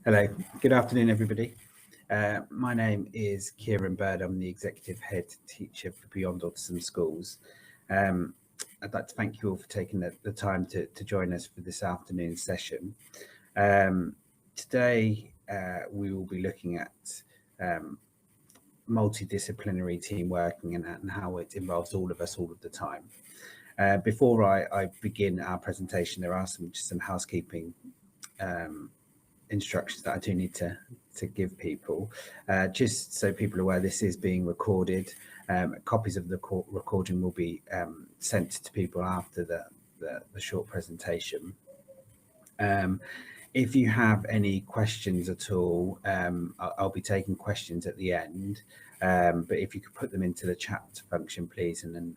Hello, good afternoon, everybody. My name is Kieran Bird. I'm the Executive Head Teacher for Beyond Autism Schools. Um, I'd like to thank you all for taking the time to join us for this afternoon's session. Today, we will be looking at um, multidisciplinary team working and how it involves all of us all of the time. Before I begin our presentation, there are some housekeeping instructions that I do need to give people, just so people are aware this is being recorded. Copies of the recording will be sent to people after the short presentation. If you have any questions at all, I'll be taking questions at the end, but if you could put them into the chat function, please, and then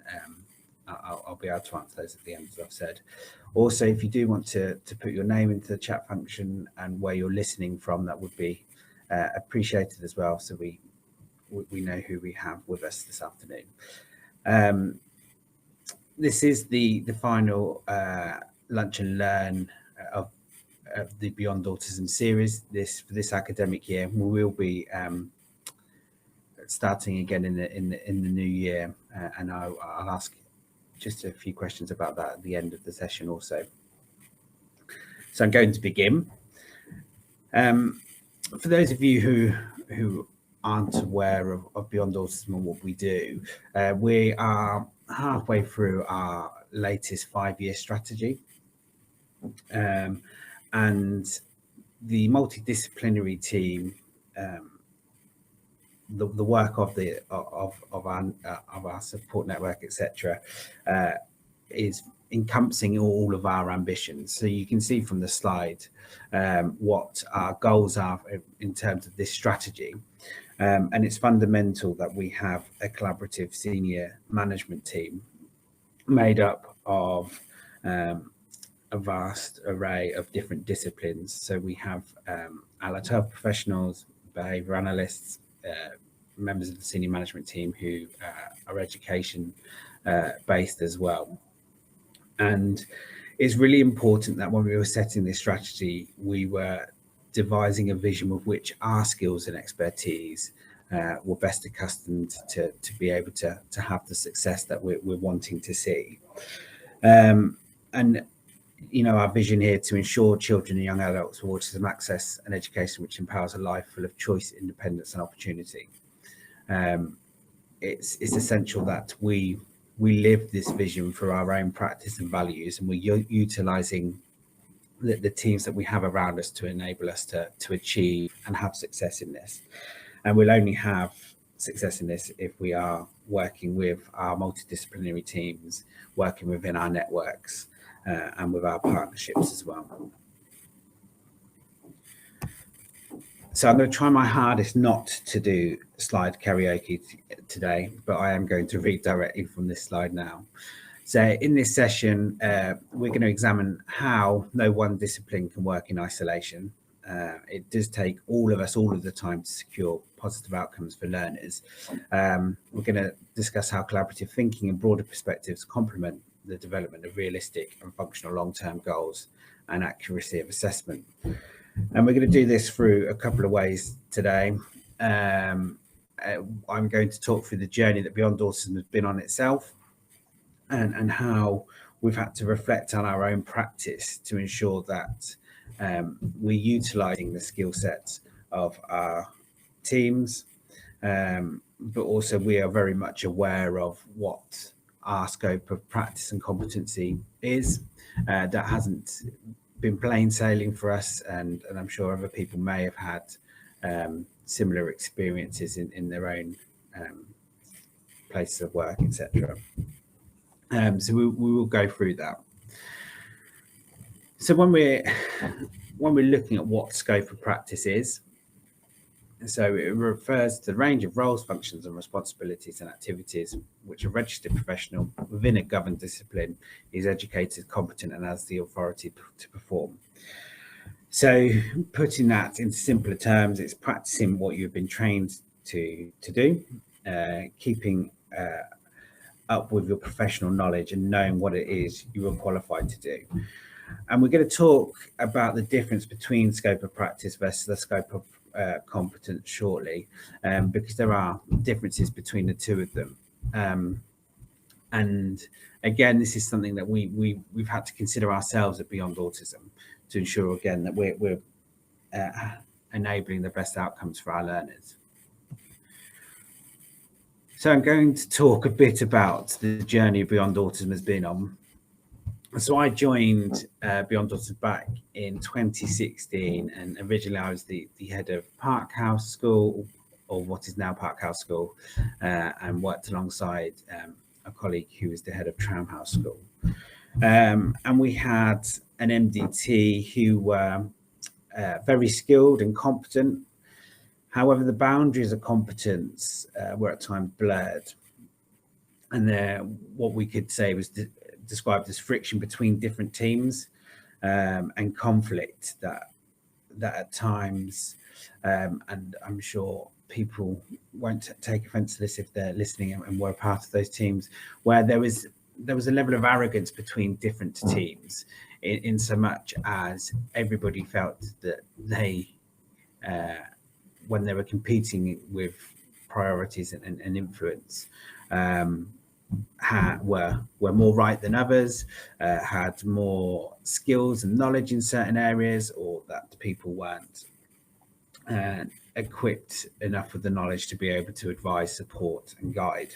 I'll be able to answer those at the end, as I've said. Also, if you do want to put your name into the chat function and where you're listening from, that would be appreciated as well, so we know who we have with us this afternoon. This is the final Lunch and Learn of the Beyond Autism series. For this academic year, we will be starting again in the new year, and I'll ask just a few questions about that at the end of the session also. So I'm going to begin. For those of you who aren't aware of Beyond Autism and what we do, we are halfway through our latest 5-year strategy. And the multidisciplinary team, the work of our support network, etc., is encompassing all of our ambitions. So you can see from the slide what our goals are in terms of this strategy. And it's fundamental that we have a collaborative senior management team made up of a vast array of different disciplines. So we have allied health professionals, behaviour analysts, members of the senior management team who are education based as well. And it's really important that when we were setting this strategy, we were devising a vision with which our skills and expertise were best accustomed to be able to have the success that we're wanting to see. And our vision here to ensure children and young adults with autism access an education which empowers a life full of choice, independence and opportunity. It's essential that we live this vision for our own practice and values, and we're utilising the teams that we have around us to enable us to achieve and have success in this. And we'll only have success in this if we are working with our multidisciplinary teams, working within our networks, and with our partnerships as well. So I'm going to try my hardest not to do slide karaoke today, but I am going to read directly from this slide now. So in this session, we're going to examine how no one discipline can work in isolation. It does take all of us all of the time to secure positive outcomes for learners. We're going to discuss how collaborative thinking and broader perspectives complement the development of realistic and functional long-term goals and accuracy of assessment. And we're going to do this through a couple of ways today. I'm going to talk through the journey that Beyond Autism has been on itself, and how we've had to reflect on our own practice to ensure that we're utilising the skill sets of our teams, but also we are very much aware of what our scope of practice and competency is. That hasn't been plain sailing for us, and I'm sure other people may have had similar experiences in their own places of work, etc. So we will go through that. So when we're looking at what scope of practice is, so it refers to the range of roles, functions and responsibilities and activities which a registered professional within a governed discipline is educated, competent and has the authority to perform. So putting that into simpler terms, it's practicing what you've been trained to do, keeping up with your professional knowledge and knowing what it is you are qualified to do. And we're going to talk about the difference between scope of practice versus the scope of competence shortly, because there are differences between the two of them. And again, this is something that we've had to consider ourselves at Beyond Autism to ensure, again, that we're enabling the best outcomes for our learners. So I'm going to talk a bit about the journey Beyond Autism has been on. So I joined Beyond Autism back in 2016, and originally I was the head of Park House School, or what is now Park House School, and worked alongside a colleague who was the head of Tram House School. And we had an MDT who were very skilled and competent. However, the boundaries of competence were at times blurred. And what we could say was described as friction between different teams, and conflict that at times, and I'm sure people won't take offense to this if they're listening and were part of those teams, where there was a level of arrogance between different teams, in so much as everybody felt that they, when they were competing with priorities and influence, were more right than others, had more skills and knowledge in certain areas, or that people weren't equipped enough with the knowledge to be able to advise, support and guide.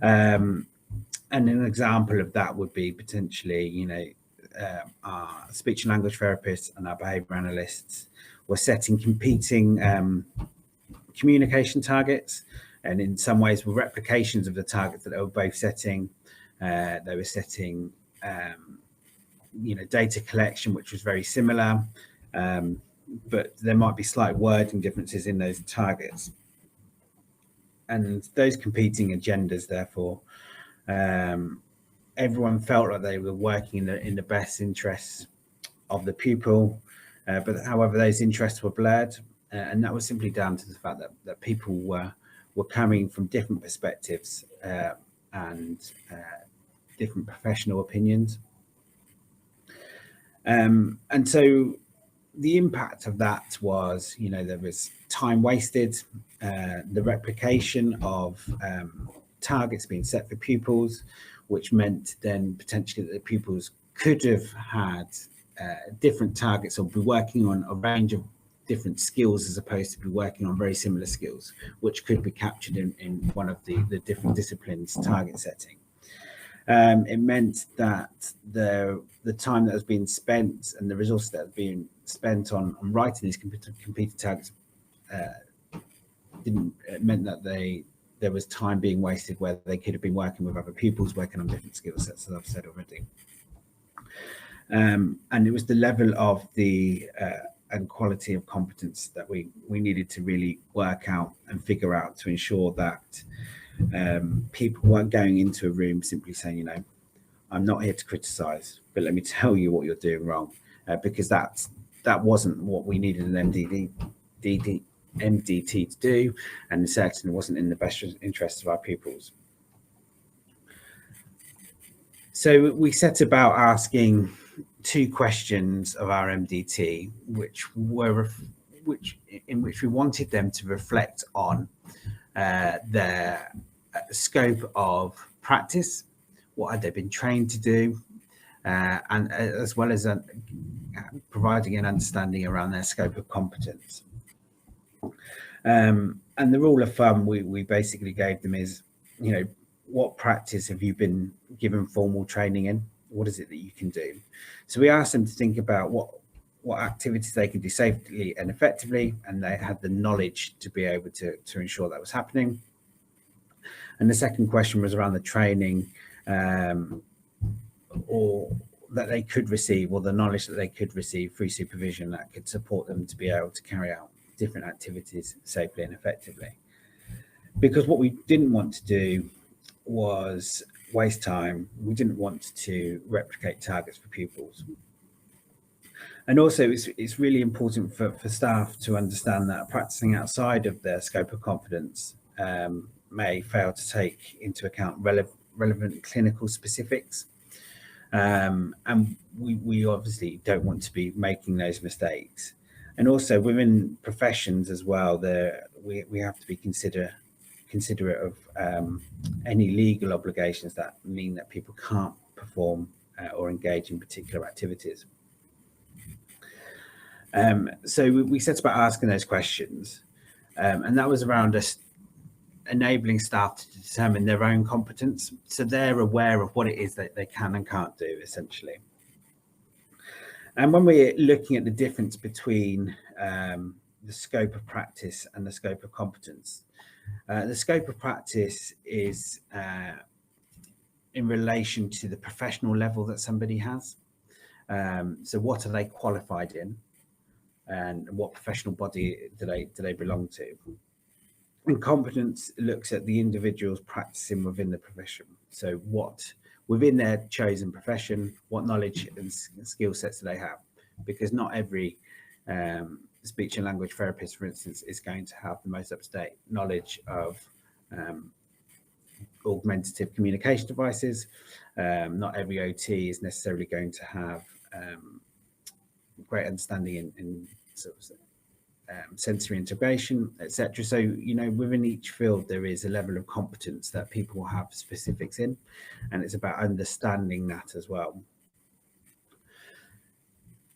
And an example of that would be potentially, our speech and language therapists and our behaviour analysts were setting competing communication targets, and in some ways were replications of the targets that they were both setting. They were setting, data collection, which was very similar, but there might be slight wording differences in those targets. And those competing agendas, therefore, everyone felt like they were working in the best interests of the pupil, but however, those interests were blurred, and that was simply down to the fact that people were coming from different perspectives and different professional opinions. And so the impact of that was, there was time wasted, the replication of targets being set for pupils, which meant then potentially that the pupils could have had different targets or be working on a range of different skills as opposed to be working on very similar skills, which could be captured in one of the different disciplines target setting. It meant that the time that was being spent and the resources that had been spent on writing these competing targets meant that there was time being wasted where they could have been working with other pupils, working on different skill sets, as I've said already. And it was the level of the and quality of competence that we needed to really work out and figure out to ensure that people weren't going into a room simply saying, I'm not here to criticize, but let me tell you what you're doing wrong, because that wasn't what we needed an MDT to do, and certainly wasn't in the best interest of our pupils. So we set about asking 2 questions of our MDT, in which we wanted them to reflect on their scope of practice, what had they been trained to do, and as well as providing an understanding around their scope of competence. And the rule of thumb we basically gave them is, what practice have you been given formal training in? What is it that you can do? So we asked them to think about what activities they could do safely and effectively, and they had the knowledge to be able to ensure that was happening. And the second question was around the training or that they could receive, or the knowledge that they could receive through supervision that could support them to be able to carry out different activities safely and effectively. Because what we didn't want to do was waste time. We didn't want to replicate targets for pupils. And also it's really important for staff to understand that practicing outside of their scope of competence may fail to take into account relevant clinical specifics. And we obviously don't want to be making those mistakes. And also within professions as well, we have to be considerate of any legal obligations that mean that people can't perform or engage in particular activities. So we set about asking those questions, and that was around us enabling staff to determine their own competence, so they're aware of what it is that they can and can't do, essentially. And when we're looking at the difference between the scope of practice and the scope of competence, the scope of practice is in relation to the professional level that somebody has. So what are they qualified in, and what professional body do they belong to? And competence looks at the individuals practicing within the profession. So what within their chosen profession, what knowledge and skill sets do they have? Because not every speech and language therapist, for instance, is going to have the most up-to-date knowledge of augmentative communication devices. Not every OT is necessarily going to have great understanding in sort of sensory integration, etc. So, within each field, there is a level of competence that people will have specifics in, and it's about understanding that as well.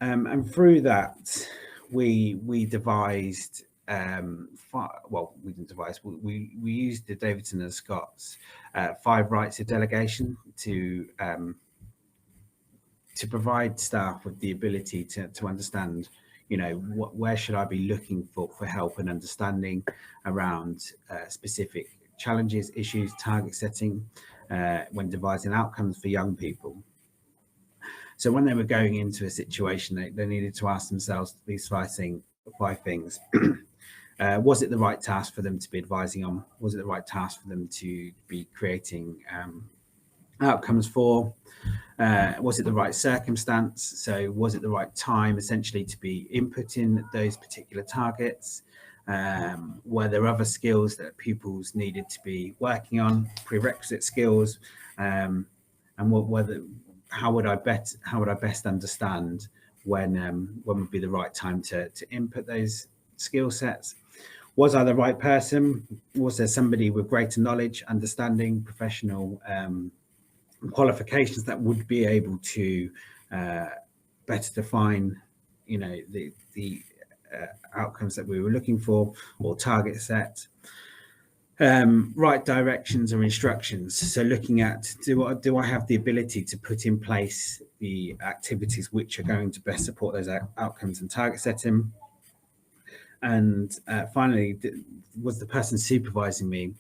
And through that, we devised, we didn't devise, we used the Davidson and Scott's 5 rights of delegation to provide staff with the ability to understand, where should I be looking for help and understanding around specific challenges, issues, target setting when devising outcomes for young people. So when they were going into a situation, they needed to ask themselves these 5 things. Was it the right task for them to be advising on? Was it the right task for them to be creating outcomes for? Was it the right circumstance? So was it the right time essentially to be inputting those particular targets? Were there other skills that pupils needed to be working on, prerequisite skills? And how would I best understand when would be the right time to input those skill sets? Was I the right person? Was there somebody with greater knowledge, understanding, professional qualifications that would be able to better define, the outcomes that we were looking for, or target set? Right directions or instructions. So looking at, do I have the ability to put in place the activities which are going to best support those outcomes and target setting? And finally, was the person supervising me,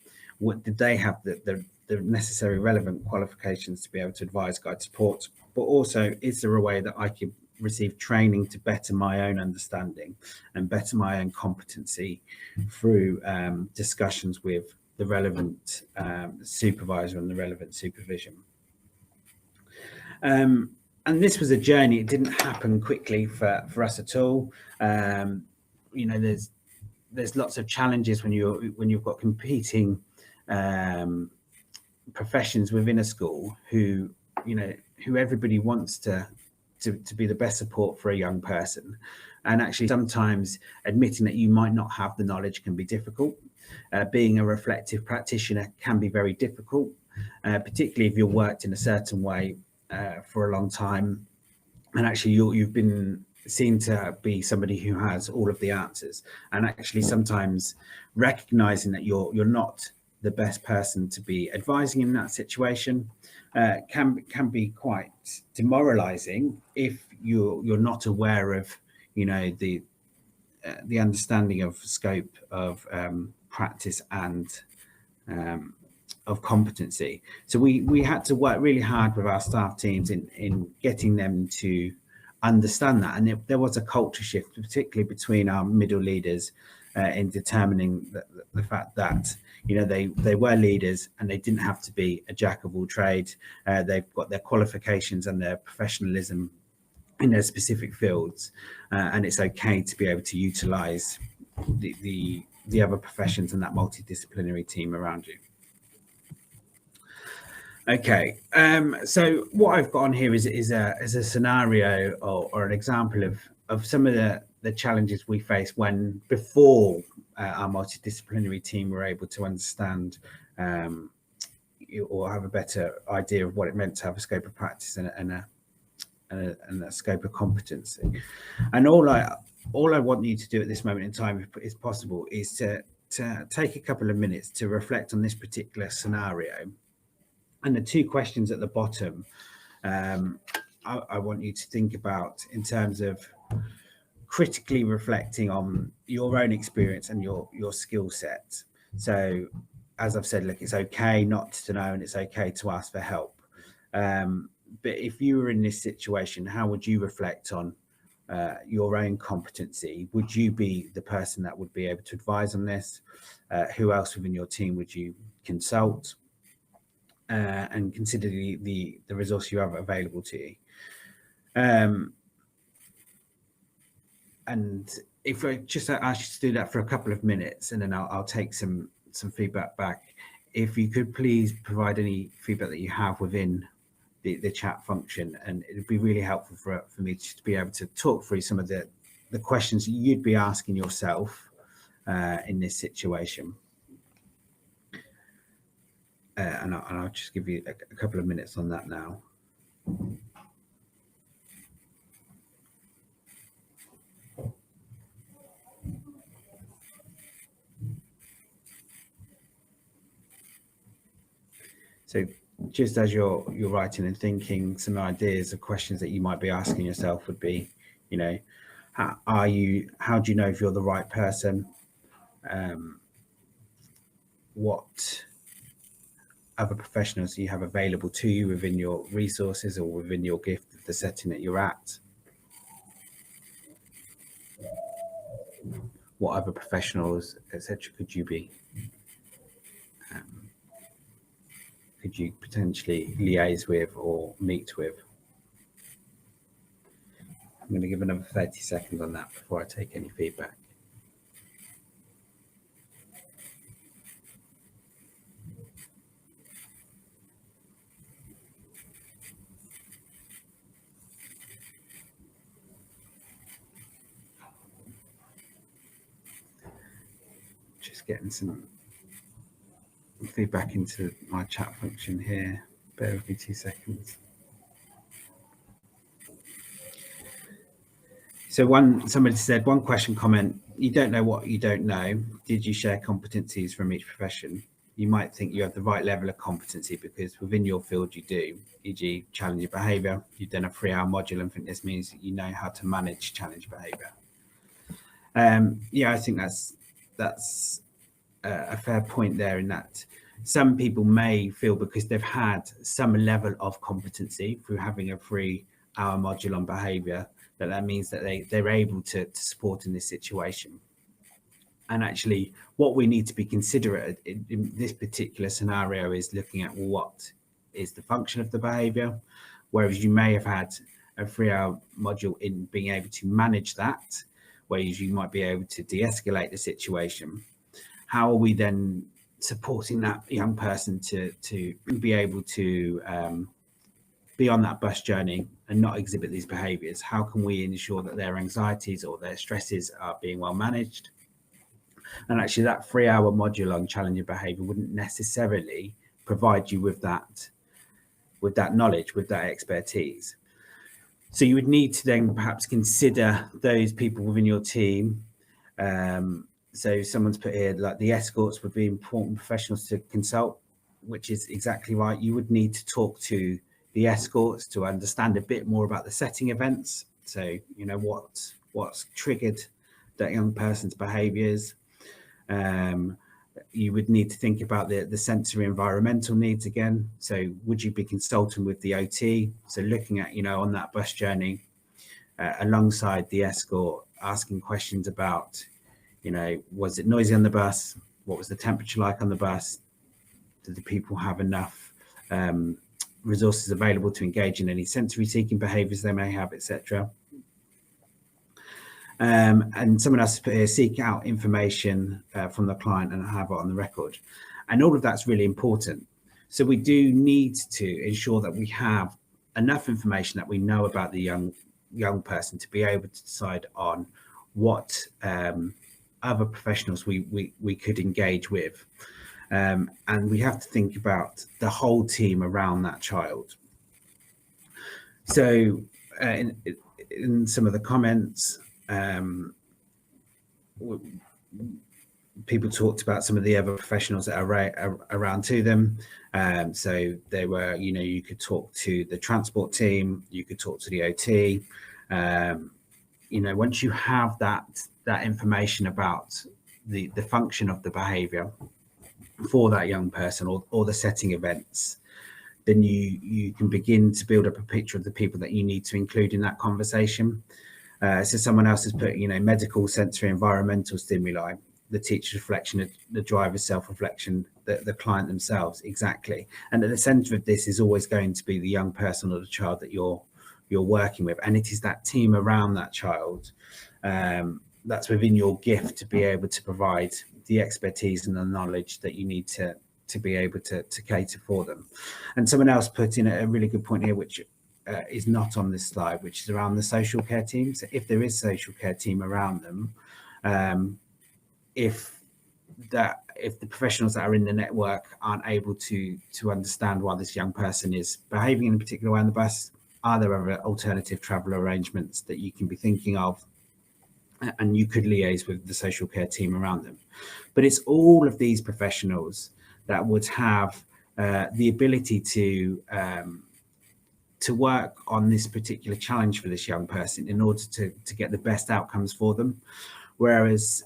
did they have the necessary relevant qualifications to be able to advise, guide, support? But also, is there a way that I could receive training to better my own understanding and better my own competency through discussions with the relevant supervisor and the relevant supervision? And this was a journey. It didn't happen quickly for us at all. There's lots of challenges when you've got competing professions within a school who everybody wants to be the best support for a young person. And actually sometimes admitting that you might not have the knowledge can be difficult. Being a reflective practitioner can be very difficult, particularly if you've worked in a certain way for a long time, and actually you've been seen to be somebody who has all of the answers. And actually sometimes recognizing that you're not the best person to be advising in that situation can be quite demoralizing if you're not aware of the understanding of scope of practice and of competency. So we had to work really hard with our staff teams in getting them to understand that, and there was a culture shift, particularly between our middle leaders, in determining the fact that they were leaders and they didn't have to be a jack of all trades. They've got their qualifications and their professionalism in their specific fields, and it's okay to be able to utilize the other professions and that multidisciplinary team around you. Okay, so what I've got on here is a scenario or an example of some of the challenges we face when before our multidisciplinary team were able to understand or have a better idea of what it meant to have a scope of practice and a scope of competency. And all I want you to do at this moment in time, if it's possible, is to take a couple of minutes to reflect on this particular scenario. And the two questions at the bottom, I want you to think about in terms of critically reflecting on your own experience and your skill set. So, as I've said, look, it's okay not to know, and it's okay to ask for help. But if you were in this situation, how would you reflect on your own competency? Would you be the person that would be able to advise on this? Who else within your team would you consult? And consider the resource you have available to you. And if I just ask you to do that for a couple of minutes, and then I'll take some feedback back. If you could please provide any feedback that you have within the chat function, and it would be really helpful for me to be able to talk through some of the questions that you'd be asking yourself in this situation. And I'll just give you a couple of minutes on that now. So just as you're writing and thinking, some ideas of questions that you might be asking yourself would be, how do you know if you're the right person? What other professionals do you have available to you within your resources or within your gift of the setting that you're at? What other professionals, etc., could you be? Could you potentially liaise with or meet with? I'm going to give another 30 seconds on that before I take any feedback. Just getting some feedback into my chat function here. Bear with me 2 seconds. So somebody said, one question comment, you don't know what you don't know. Did you share competencies from each profession? You might think you have the right level of competency because within your field you do, e.g. challenge behaviour. You've done a 3-hour module and think this means that you know how to manage challenge behaviour. Yeah, I think that's a fair point there, in that some people may feel because they've had some level of competency through having a 3-hour module on behaviour, that means that they're able to support in this situation. And actually, what we need to be considerate in this particular scenario is looking at what is the function of the behaviour, whereas you may have had a 3-hour module in being able to manage that, whereas you might be able to de-escalate the situation. How are we then supporting that young person to be able to be on that bus journey and not exhibit these behaviours? How can we ensure that their anxieties or their stresses are being well managed? And actually, that 3-hour module on challenging behaviour wouldn't necessarily provide you with that knowledge, with that expertise. So you would need to then perhaps consider those people within your team. So someone's put here, like the escorts would be important professionals to consult, which is exactly right. You would need to talk to the escorts to understand a bit more about the setting events. So, what's triggered that young person's behaviours. You would need to think about the sensory environmental needs again. So would you be consulting with the OT? So looking at, on that bus journey alongside the escort, asking questions about, was it noisy on the bus? What was the temperature like on the bus? Did the people have enough resources available to engage in any sensory seeking behaviours they may have, etc.? And someone else put here, seek out information from the client and have it on the record. And all of that's really important. So we do need to ensure that we have enough information that we know about the young person to be able to decide on what other professionals we could engage with. And we have to think about the whole team around that child. So in some of the comments, people talked about some of the other professionals that are around to them. So they were, you could talk to the transport team, you could talk to the OT. Once you have that information about the function of the behaviour for that young person or the setting events, then you can begin to build up a picture of the people that you need to include in that conversation. So someone else has put, medical, sensory, environmental stimuli, the teacher's reflection, the driver's self-reflection, the client themselves, exactly. And at the centre of this is always going to be the young person or the child that you're working with, and it is that team around that child that's within your gift to be able to provide the expertise and the knowledge that you need to be able to cater for them. And someone else put in a really good point here, which is not on this slide, which is around the social care team. So if there is a social care team around them, if the professionals that are in the network aren't able to understand why this young person is behaving in a particular way on the bus, are there other alternative travel arrangements that you can be thinking of? And you could liaise with the social care team around them. But it's all of these professionals that would have the ability to work on this particular challenge for this young person in order to get the best outcomes for them. Whereas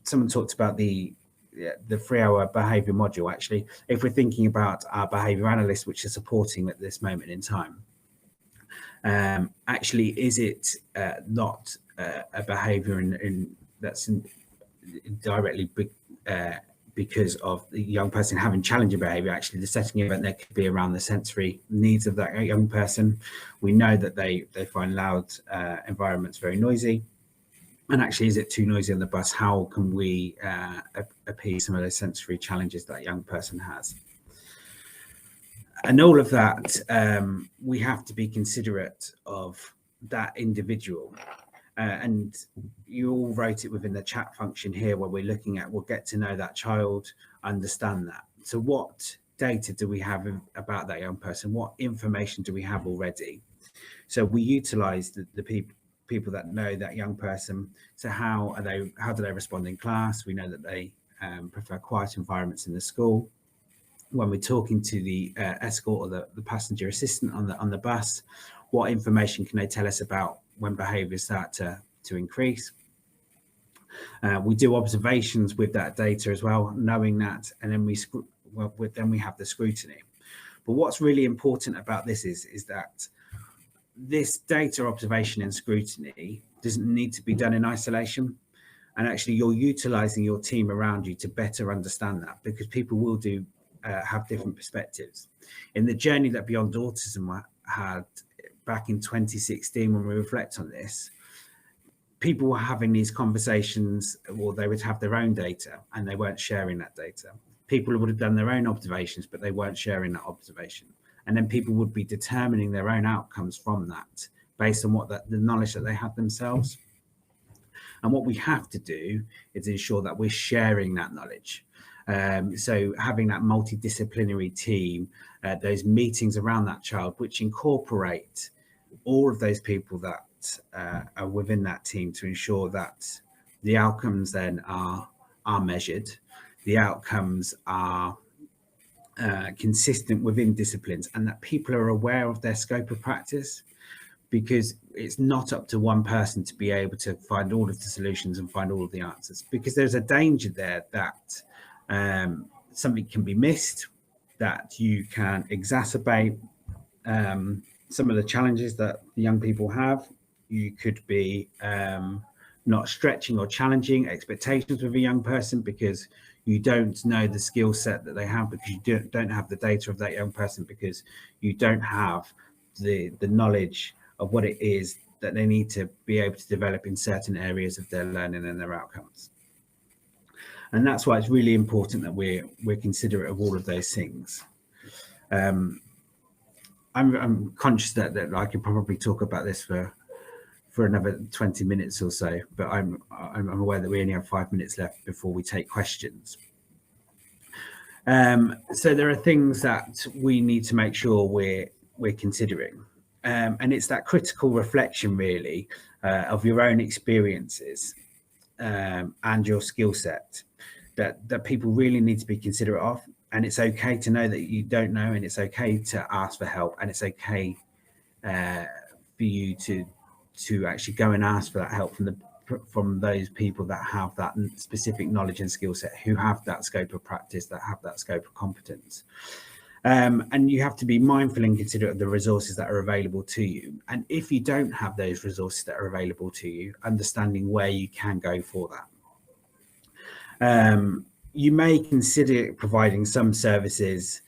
someone talked about the 3-hour behaviour module. Actually, if we're thinking about our behaviour analysts, which are supporting at this moment in time, actually, is it not a behaviour that's directly because of the young person having challenging behaviour? Actually, the setting event there could be around the sensory needs of that young person. We know that they find loud environments very noisy. And actually, is it too noisy on the bus? How can we appease some of those sensory challenges that young person has? And all of that, we have to be considerate of that individual. And you all wrote it within the chat function here where we're looking at, we'll get to know that child, understand that. So what data do we have about that young person? What information do we have already? So we utilize the people that know that young person. So how do they respond in class? We know that they prefer quiet environments in the school. When we're talking to the escort or the passenger assistant on the bus, what information can they tell us about when behaviours start to increase? We do observations with that data as well, knowing that, and then we have the scrutiny. But what's really important about this is that this data observation and scrutiny doesn't need to be done in isolation. And actually, you're utilising your team around you to better understand that, because people will have different perspectives. In the journey that Beyond Autism had back in 2016, when we reflect on this, people were having these conversations, or they would have their own data and they weren't sharing that data. People would have done their own observations, but they weren't sharing that observation. And then people would be determining their own outcomes from that based on the knowledge that they had themselves. And what we have to do is ensure that we're sharing that knowledge. So having that multidisciplinary team, those meetings around that child, which incorporate all of those people that are within that team to ensure that the outcomes then are measured, the outcomes are consistent within disciplines, and that people are aware of their scope of practice, because it's not up to one person to be able to find all of the solutions and find all of the answers, because there's a danger there that something can be missed, that you can exacerbate some of the challenges that the young people have. You could be not stretching or challenging expectations with a young person because you don't know the skill set that they have, because you don't have the data of that young person, because you don't have the knowledge of what it is that they need to be able to develop in certain areas of their learning and their outcomes. And that's why it's really important that we're considerate of all of those things. I'm conscious that I could probably talk about this for another 20 minutes or so, but I'm aware that we only have 5 minutes left before we take questions. So there are things that we need to make sure we're considering, and it's that critical reflection really of your own experiences and your skill set that people really need to be considerate of. And it's okay to know that you don't know, and it's okay to ask for help, and it's okay for you to actually go and ask for that help from those people that have that specific knowledge and skill set, who have that scope of practice, that have that scope of competence. And you have to be mindful and considerate of the resources that are available to you. And if you don't have those resources that are available to you, understanding where you can go for that. You may consider providing some services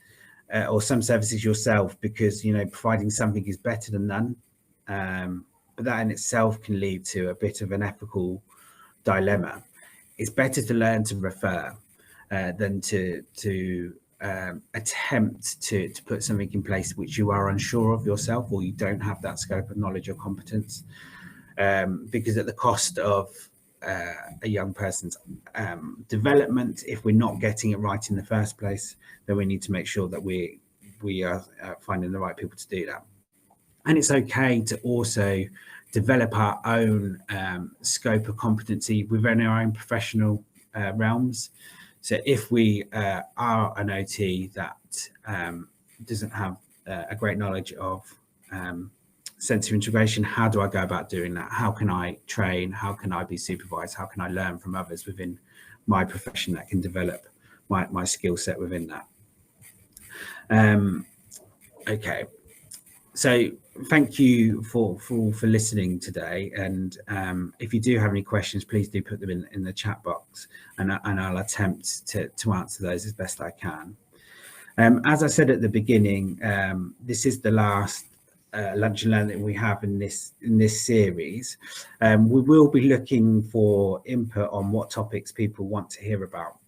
or some services yourself, because providing something is better than none. But that in itself can lead to a bit of an ethical dilemma. It's better to learn to refer than to attempt to put something in place which you are unsure of yourself, or you don't have that scope of knowledge or competence, because at the cost of a young person's development, if we're not getting it right in the first place, then we need to make sure that we are finding the right people to do that. And it's okay to also develop our own scope of competency within our own professional realms. So if we are an OT that doesn't have a great knowledge of sensory integration, how do I go about doing that? How can I train? How can I be supervised? How can I learn from others within my profession that can develop my skill set within that? Okay. So thank you for listening today, and if you do have any questions, please do put them in the chat box, and I'll attempt to answer those as best I can. As I said at the beginning, this is the last lunch and learn that we have in this series. We will be looking for input on what topics people want to hear about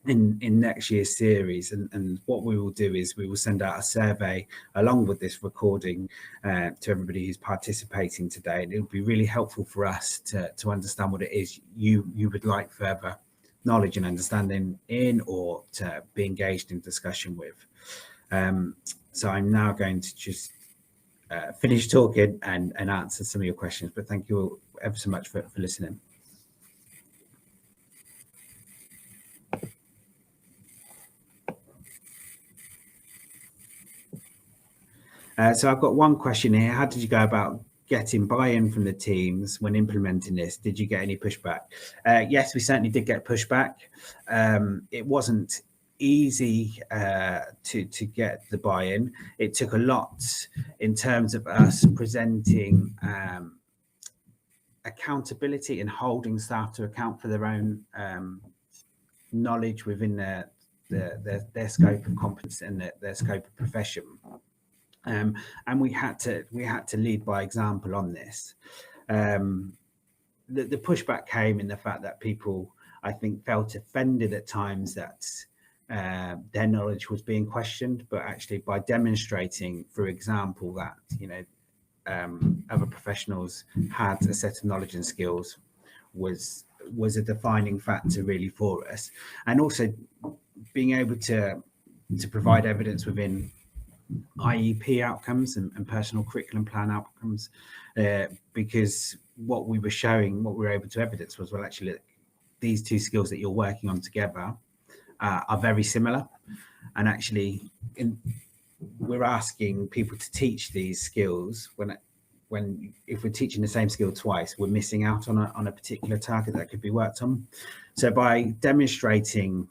in next year's series, and what we will do is we will send out a survey along with this recording to everybody who's participating today, and it will be really helpful for us to understand what it is you would like further knowledge and understanding in, or to be engaged in discussion with. So I'm now going to just finish talking and answer some of your questions, but thank you all ever so much for listening. So I've got one question here. How did you go about getting buy-in from the teams when implementing this? Did you get any pushback? Yes, we certainly did get pushback. It wasn't easy to get the buy-in. It took a lot in terms of us presenting accountability and holding staff to account for their own knowledge within their scope of competence and their scope of profession. And we had to lead by example on this. The pushback came in the fact that people, I think, felt offended at times that their knowledge was being questioned, but actually by demonstrating, for example, that other professionals had a set of knowledge and skills was a defining factor really for us, and also being able to provide evidence within IEP outcomes and personal curriculum plan outcomes, because what we were able to evidence was, well, actually, these two skills that you're working on together are very similar, and actually we're asking people to teach these skills when if we're teaching the same skill twice, we're missing out on a particular target that could be worked on. So by demonstrating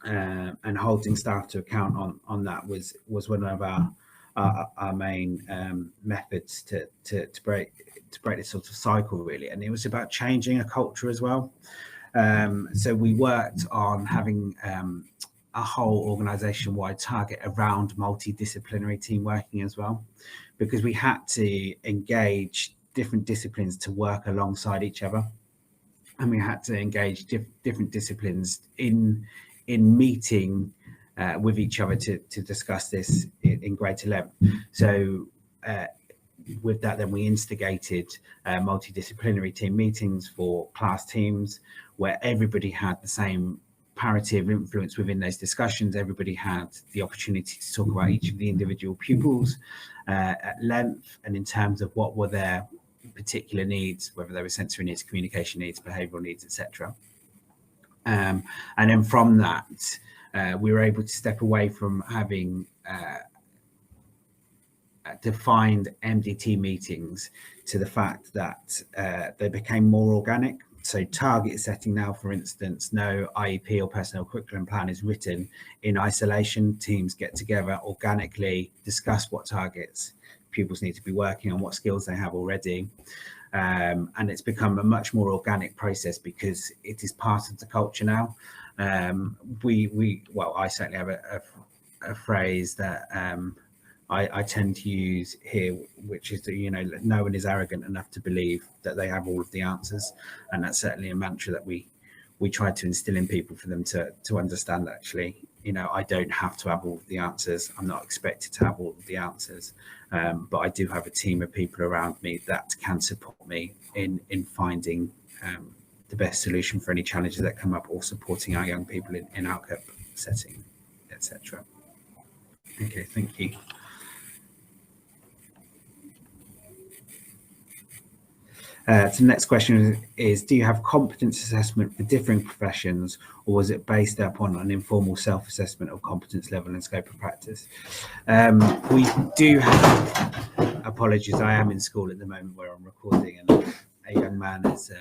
and holding staff to account on that was one of our main methods to break this sort of cycle, really. And it was about changing a culture as well. So we worked on having a whole organisation-wide target around multidisciplinary team working as well, because we had to engage different disciplines to work alongside each other, and we had to engage different disciplines in meeting with each other to discuss this in greater length. So with that, then we instigated multidisciplinary team meetings for class teams where everybody had the same parity of influence within those discussions. Everybody had the opportunity to talk about each of the individual pupils at length and in terms of what were their particular needs, whether they were sensory needs, communication needs, behavioural needs, etc. And then from that, we were able to step away from having defined MDT meetings to the fact that they became more organic. So target setting now, for instance, no IEP or personnel curriculum plan is written in isolation. Teams get together organically, discuss what targets pupils need to be working on, what skills they have already. And it's become a much more organic process because it is part of the culture now. Well, I certainly have a phrase that I tend to use here, which is that, you know, no one is arrogant enough to believe that they have all of the answers. And that's certainly a mantra that we try to instill in people for them to understand that actually, you know, I don't have to have all of the answers. I'm not expected to have all of the answers. But I do have a team of people around me that can support me in finding the best solution for any challenges that come up, or supporting our young people in outcome setting, etc. Okay, thank you. So the next question is, do you have competence assessment for differing professions, or was it based upon an informal self-assessment of competence level and scope of practice? We do have, apologies, I am in school at the moment where I'm recording, and a young man has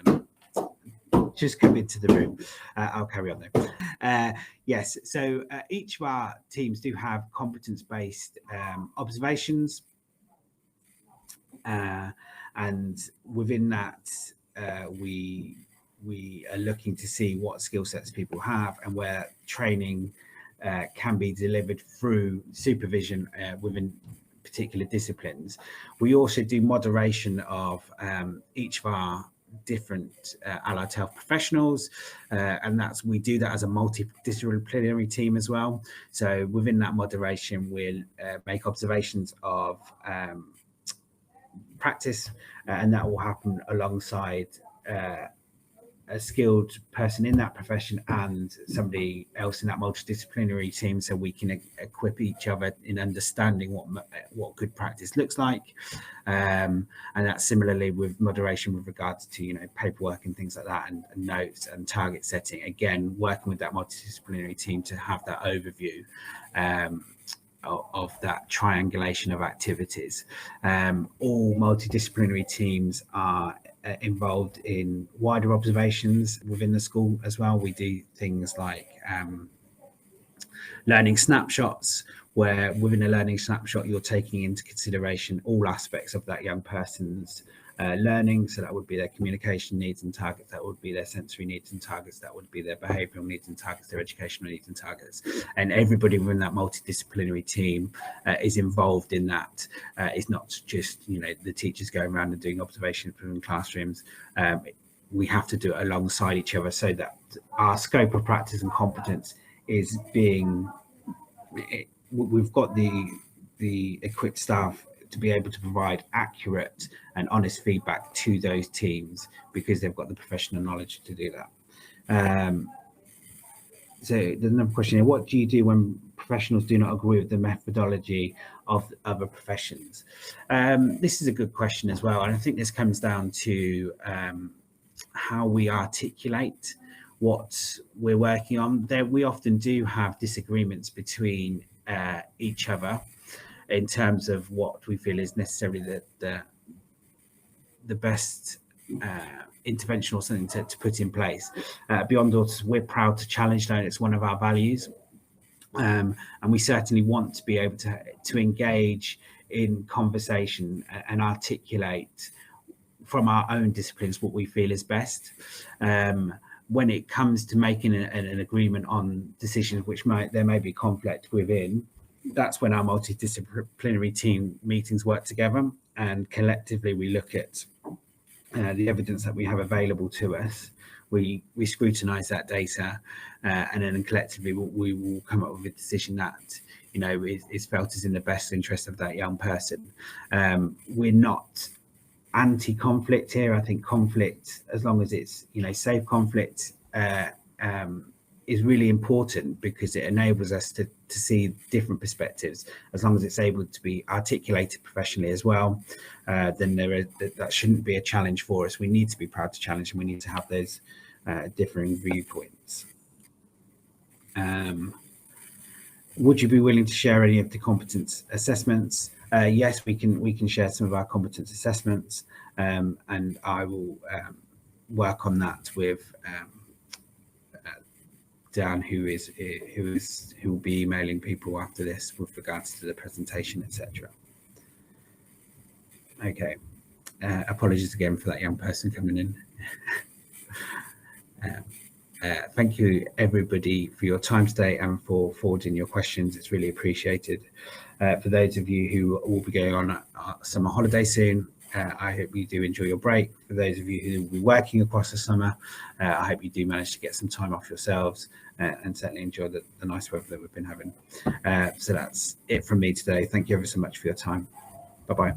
just come into the room. I'll carry on though. Yes, so each of our teams do have competence-based observations. And within that, we are looking to see what skill sets people have and where training can be delivered through supervision within particular disciplines. We also do moderation of each of our different allied health professionals, and we do that as a multidisciplinary team as well. So within that moderation, we'll make observations of practice, and that will happen alongside a skilled person in that profession and somebody else in that multidisciplinary team, so we can equip each other in understanding what good practice looks like. And that's similarly with moderation with regards to, you know, paperwork and things like that, and notes and target setting. Again, working with that multidisciplinary team to have that overview of that triangulation of activities. All multidisciplinary teams are involved in wider observations within the school as well. We do things like learning snapshots, where within a learning snapshot you're taking into consideration all aspects of that young person's learning. So that would be their communication needs and targets, that would be their sensory needs and targets, that would be their behavioural needs and targets, their educational needs and targets. And everybody within that multidisciplinary team is involved in that. It's not just, you know, the teachers going around and doing observations within classrooms. We have to do it alongside each other so that our scope of practice and competence is being, we've got the equipped staff to be able to provide accurate and honest feedback to those teams, because they've got the professional knowledge to do that. So there's another question here. What do you do when professionals do not agree with the methodology of other professions? This is a good question as well. And I think this comes down to how we articulate what we're working on. We often do have disagreements between each other in terms of what we feel is necessarily the best intervention or something to put in place. Beyond Autism, we're proud to challenge that. It's one of our values, and we certainly want to be able to engage in conversation and articulate from our own disciplines what we feel is best. When it comes to making an agreement on decisions which there may be conflict within, that's when our multidisciplinary team meetings work together, and collectively we look at the evidence that we have available to us, we scrutinise that data, and then collectively we will come up with a decision that is felt is in the best interest of that young person. We're not anti-conflict here. I think conflict, as long as it's safe conflict, is really important because it enables us to see different perspectives. As long as it's able to be articulated professionally as well, then that shouldn't be a challenge for us. We need to be proud to challenge, and we need to have those differing viewpoints. Would you be willing to share any of the competence assessments? Yes, we can share some of our competence assessments, and I will work on that with Dan, who will be emailing people after this with regards to the presentation, etc. Okay, apologies again for that young person coming in. Thank you everybody for your time today and for forwarding your questions. It's really appreciated. For those of you who will be going on a summer holiday soon, I hope you do enjoy your break. For those of you who will be working across the summer, I hope you do manage to get some time off yourselves and certainly enjoy the nice weather that we've been having. So that's it from me today. Thank you ever so much for your time. Bye-bye.